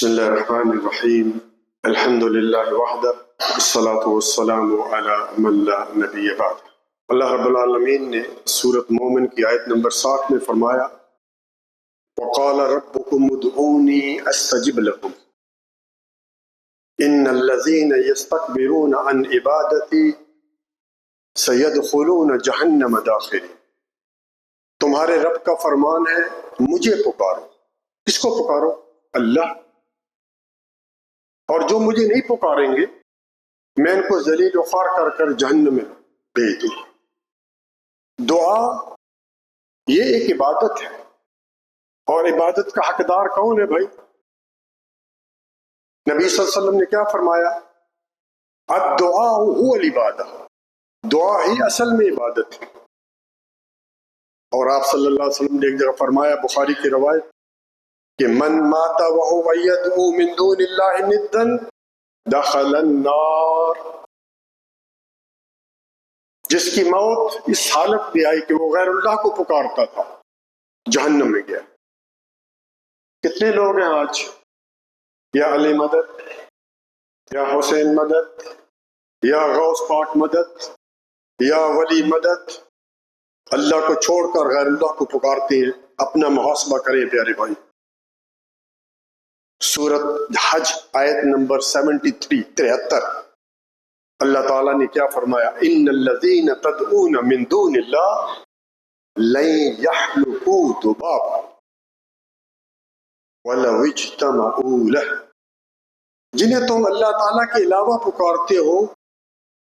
بسم اللہ الرحمن الرحیم الحمد للہ وحدہ والصلاة والسلام علی من لا نبی بعد۔ اللہ رب العالمین نے سورۃ مومن کی آیت نمبر 60 میں فرمایا وقال ربکم ادعونی استجب لکم ان الذین یستکبرون عن عبادتی سیدخلون جہنم داخرین۔ تمہارے رب کا فرمان ہے مجھے پکارو۔ کس کو پکارو؟ اللہ۔ اور جو مجھے نہیں پکاریں گے میں ان کو ذلیل و خوار کر کر جہنم میں بھیج دوں۔ دعا یہ ایک عبادت ہے، اور عبادت کا حقدار کون ہے بھائی؟ نبی صلی اللہ علیہ وسلم نے کیا فرمایا؟ الدعاء هو العبادہ، دعا ہی اصل میں عبادت ہے۔ اور آپ صلی اللہ علیہ وسلم نے ایک جگہ فرمایا، بخاری کی روایت، کہ من مات وهو يدعو من دون اللہ ندا دخل النار۔ جس کی موت اس حالت میں آئی کہ وہ غیر اللہ کو پکارتا تھا جہنم میں گیا۔ کتنے لوگ ہیں آج یا علی مدد، یا حسین مدد، یا غوث پاک مدد، یا ولی مدد، اللہ کو چھوڑ کر غیر اللہ کو پکارتے ہیں۔ اپنا محاسبہ کریں پیارے بھائی۔ سورۃ حج آیت نمبر 73 اللہ تعالیٰ نے کیا فرمایا؟ ان الذین تدعون من دون اللہ لن یخلقوا ذبابا ولو اجتمعوا لہ۔ جنہیں تم اللہ تعالیٰ کے علاوہ پکارتے ہو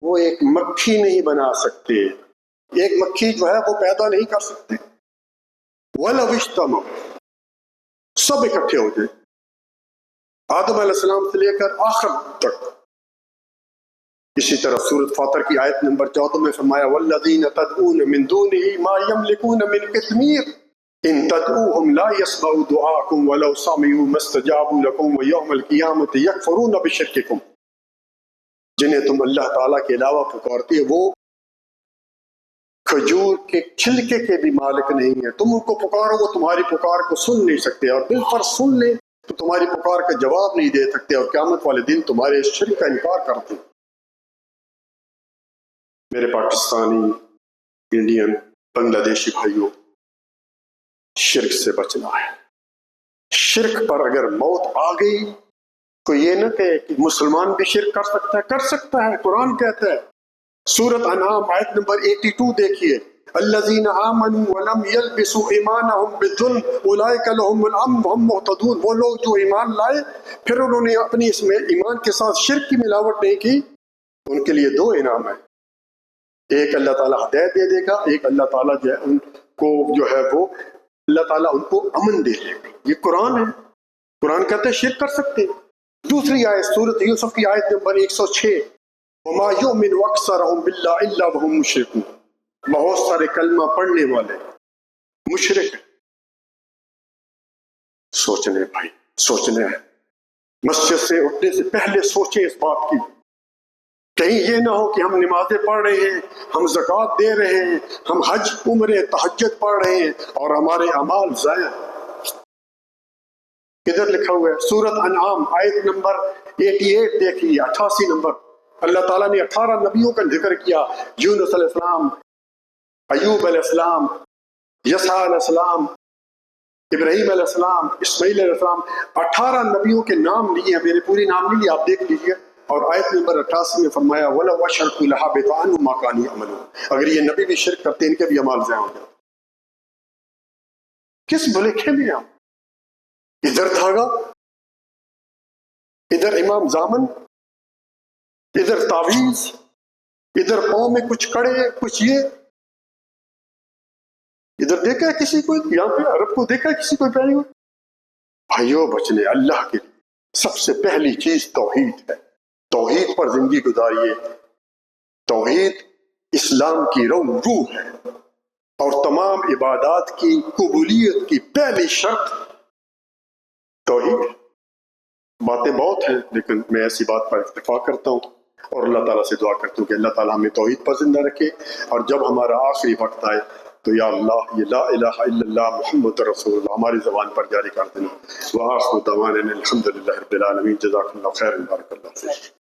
وہ ایک مکھی نہیں بنا سکتے، ایک مکھی جو ہے وہ پیدا نہیں کر سکتے۔ ولو اجتمعوا، سب اکٹھے ہو جائے، آدم علیہ السلام سے لے کر آخر تک۔ اسی طرح سورۃ فاطر کی آیت نمبر 14 میں فرمایا والذین تدعون من دونہ ما یملکون من قطمیر ان تدعوہم لا یسمعوا دعاءکم ولو سمعوا ما استجابوا لکم ویوم القیامۃ یکفرون بشرککم۔ جنہیں تم اللہ تعالیٰ کے علاوہ پکارتے وہ کھجور کے چھلکے کے بھی مالک نہیں ہیں۔ تم ان کو پکارو وہ تمہاری پکار کو سن نہیں سکتے، اور بالفرض سن لیں تو تمہاری پکار کا جواب نہیں دے سکتے، اور قیامت والے دن تمہارے شرک کا انکار کرتے۔ میرے پاکستانی، انڈین، بنگلہ دیشی بھائیوں، شرک سے بچنا ہے۔ شرک پر اگر موت آ گئی تو یہ نہ کہے کہ مسلمان بھی شرک کر سکتا ہے۔ کر سکتا ہے، قرآن کہتا ہے۔ سورۃ انعام آیت نمبر 82 دیکھیے، الذین آمنوا ولم یلبسوا ایمانہم بالظلم اولئک لہم الامن وہم مہتدون۔ وہ لوگ جو ایمان لائے پھر انہوں نے اپنی اس میں ایمان کے ساتھ شرک کی ملاوٹ نہیں کی، ان کے لیے دو انعام ہیں۔ ایک اللہ تعالیٰ ہدایت دے دے گا، ایک اللہ تعالیٰ جو ہے ان کو جو ہے وہ اللہ تعالیٰ ان کو امن دے دے گا۔ یہ قرآن ہے، قرآن کہتا ہے شرک کر سکتے۔ دوسری آیت سورۃ یوسف کی آیت نمبر 106 وما یؤمن اکثرهم باللہ الا وهم مشرکون۔ بہت سارے کلمہ پڑھنے والے مشرک ہیں۔ سوچنے بھائی، سوچنے ہیں۔ مسجد سے اٹھنے سے پہلے سوچیں اس بات کی، کہیں یہ نہ ہو کہ ہم نمازیں پڑھ رہے ہیں، ہم زکوٰۃ دے رہے ہیں، ہم حج عمرے تہجد پڑھ رہے ہیں اور ہمارے اعمال ضائع۔ ادھر لکھا ہوا ہے سورۃ انعام آیت نمبر 88 دیکھیے، 88 نمبر۔ اللہ تعالیٰ نے 18 نبیوں کا ذکر کیا، یونس علیہ السلام، ایوب علیہ السلام، یسع علیہ السلام، ابراہیم علیہ السلام، اسماعیل علیہ السلام۔ 18 نبیوں کے نام لیے ہیں، میرے پوری نام نہیں لیے، آپ دیکھ لیجئے۔ اور آیت نمبر 88 میں فرمایا وَلَوْ أَشْرَكُوا لَحَبِطَ عَنْهُمْ مَا كَانُوا يَعْمَلُونَ۔ اگر یہ نبی بھی شرک کرتے ان کے بھی اعمال ضائع ہو جاتے۔ کس بھلے میں آپ؟ ادھر دھاگا، ادھر امام زامن، ادھر تعویذ، ادھر پاؤں میں کچھ کڑے، کچھ یہ۔ ادھر دیکھا ہے کسی کو یہاں پہ عرب کو دیکھا ہے کسی کو پہلی ہو؟ بھائیوں بچنے اللہ کے لیے سب سے پہلی چیز توحید ہے۔ توحید پر زندگی گزاریے۔ توحید اسلام کی روح ہے، اور تمام عبادات کی قبولیت کی پہلی شرط توحید ہے۔ باتیں بہت ہیں لیکن میں ایسی بات پر اکتفا کرتا ہوں، اور اللہ تعالیٰ سے دعا کرتا ہوں کہ اللہ تعالیٰ ہمیں توحید پر زندہ رکھے، اور جب ہمارا آخری وقت آئے تو یا اللہ یہ لا الہ الا اللہ محمد رسول اللہ ہماری زبان پر جاری کر دینا۔ وآخر دعوانا الحمدللہ رب العالمین۔ جزاک اللہ خیر، بارک اللہ فیک۔